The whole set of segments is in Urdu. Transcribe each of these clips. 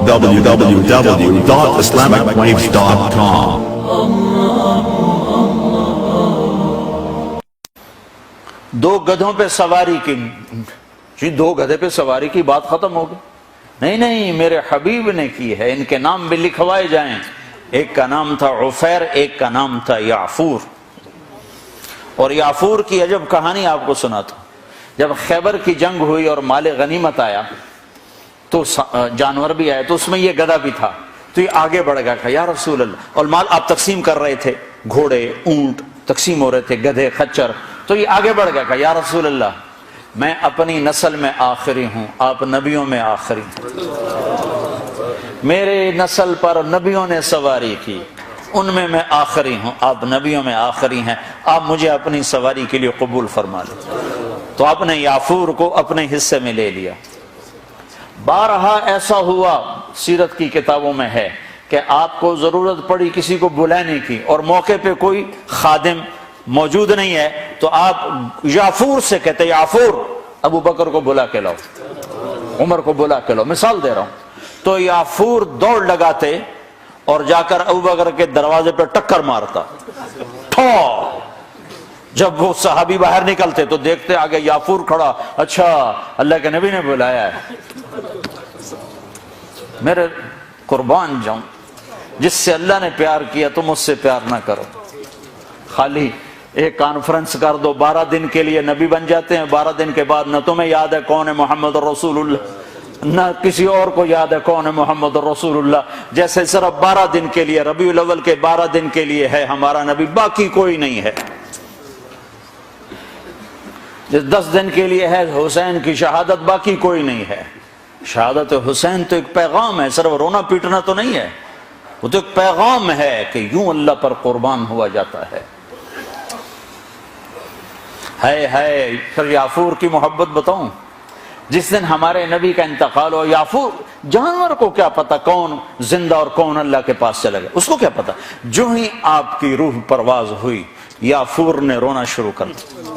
www.islamicwaves.com. دو گدھوں پہ سواری کی جی دو گدھے پہ سواری کی بات ختم ہو گئی؟ نہیں، میرے حبیب نے کی ہے، ان کے نام بھی لکھوائے جائیں۔ ایک کا نام تھا عفیر، ایک کا نام تھا یعفور۔ اور یعفور کی عجب کہانی آپ کو سناتا ہوں۔ جب خیبر کی جنگ ہوئی اور مال غنیمت آیا تو جانور بھی آئے، تو اس میں یہ گدھا بھی تھا، تو یہ آگے بڑھ گیا کہ یا رسول اللہ، اور مال آپ تقسیم کر رہے تھے، گھوڑے اونٹ تقسیم ہو رہے تھے، گدھے خچر، تو یہ آگے بڑھ گیا کہ یا رسول اللہ، میں اپنی نسل میں آخری ہوں، آپ نبیوں میں آخری ہیں، میرے نسل پر نبیوں نے سواری کی، ان میں آخری ہوں، آپ نبیوں میں آخری ہیں، آپ مجھے اپنی سواری کے لیے قبول فرما لیں۔ تو آپ نے یعفور کو اپنے حصے میں لے لیا۔ بارہا ایسا ہوا، سیرت کی کتابوں میں ہے کہ آپ کو ضرورت پڑی کسی کو بلانے کی اور موقع پہ کوئی خادم موجود نہیں ہے، تو آپ یعفور سے کہتے یعفور ابو بکر کو بلا کے لاؤ، عمر کو بلا کے لاؤ، مثال دے رہا ہوں۔ تو یعفور دوڑ لگاتے اور جا کر ابو بکر کے دروازے پہ ٹکر مارتا، جب وہ صحابی باہر نکلتے تو دیکھتے آگے یعفور کھڑا، اچھا اللہ کے نبی نے بلایا ہے۔ میرے قربان جاؤں، جس سے اللہ نے پیار کیا تم اس سے پیار نہ کرو، خالی ایک کانفرنس کر دو، 12 دن کے لیے نبی بن جاتے ہیں، 12 دن کے بعد نہ تمہیں یاد ہے کون ہے محمد رسول اللہ، نہ کسی اور کو یاد ہے کون ہے محمد رسول اللہ، جیسے صرف 12 دن کے لیے، ربیع الاول کے 12 دن کے لیے ہے ہمارا نبی، باقی کوئی نہیں ہے۔ جس 10 دن کے لیے ہے حسین کی شہادت، باقی کوئی نہیں ہے۔ شہادت حسین تو ایک پیغام ہے، صرف رونا پیٹنا تو نہیں ہے، وہ تو ایک پیغام ہے کہ یوں اللہ پر قربان ہوا جاتا ہے۔ پھر یعفور کی محبت بتاؤں، جس دن ہمارے نبی کا انتقال ہو، یعفور جانور کو کیا پتا کون زندہ اور کون اللہ کے پاس چلا گیا، اس کو کیا پتا، جو ہی آپ کی روح پرواز ہوئی یعفور نے رونا شروع کر دیا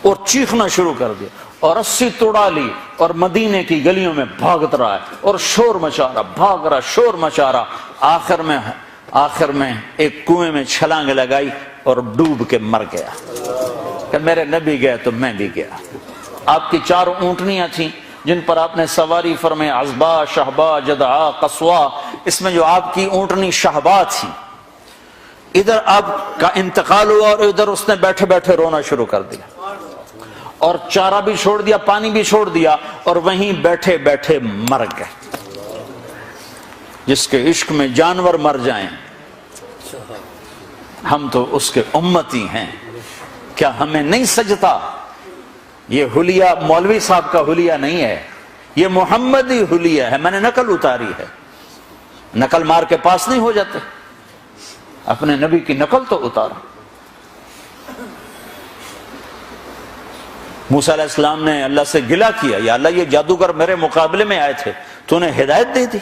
اور چیخنا شروع کر دیا اور رسی توڑا لی اور مدینے کی گلیوں میں بھاگت رہا ہے اور شور مچا رہا، بھاگ رہا، شور مچا رہا، آخر میں ایک کنویں میں چھلانگ لگائی اور ڈوب کے مر گیا کہ میرے نبی گئے تو میں بھی گیا۔ آپ کی 4 اونٹنیاں تھیں جن پر آپ نے سواری فرمائی، عزبا، شہبا، جدعا، قصوا، اس میں جو آپ کی اونٹنی شہبا تھی، ادھر آپ کا انتقال ہوا اور ادھر اس نے بیٹھے بیٹھے رونا شروع کر دیا اور چارہ بھی چھوڑ دیا، پانی بھی چھوڑ دیا اور وہیں بیٹھے بیٹھے مر گئے۔ جس کے عشق میں جانور مر جائیں، ہم تو اس کے امتی ہیں، کیا ہمیں نہیں سجتا؟ یہ حلیہ مولوی صاحب کا حلیہ نہیں ہے، یہ محمدی حلیہ ہے، میں نے نقل اتاری ہے، نقل مار کے پاس نہیں ہو جاتے، اپنے نبی کی نقل تو اتارا۔ موسیٰ علیہ السلام نے اللہ سے گلہ کیا، یا اللہ یہ جادوگر میرے مقابلے میں آئے تھے، تو انہیں ہدایت دے دی۔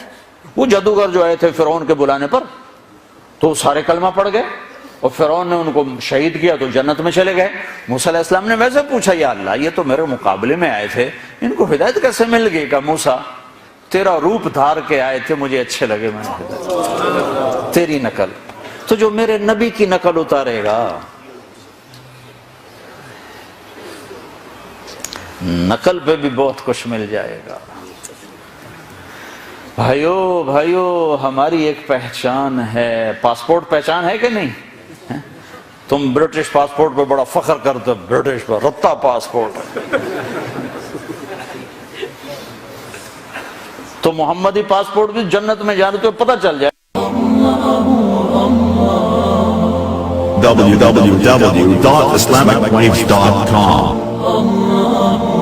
وہ جادوگر جو آئے تھے فرعون کے بلانے پر، تو سارے کلمہ پڑھ گئے اور فرعون نے ان کو شہید کیا تو جنت میں چلے گئے۔ موسیٰ علیہ السلام نے ویسے پوچھا، یا اللہ یہ تو میرے مقابلے میں آئے تھے، ان کو ہدایت کیسے مل گئی؟ کہ موسیٰ تیرا روپ دھار کے آئے تھے، مجھے اچھے لگے، میں نے ہدایت تیری نقل، تو جو میرے نبی کی نقل اتارے گا، نقل پہ بھی بہت کچھ مل جائے گا۔ بھائیو ہماری ایک پہچان ہے، پاسپورٹ پہچان ہے کہ نہیں؟ تم برٹش پاسپورٹ پہ بڑا فخر کرتے ہو، برٹش پر رتا پاسپورٹ، تو محمدی پاسپورٹ بھی جنت میں جانے تو پتہ چل جائے۔ www.islamicwaves.com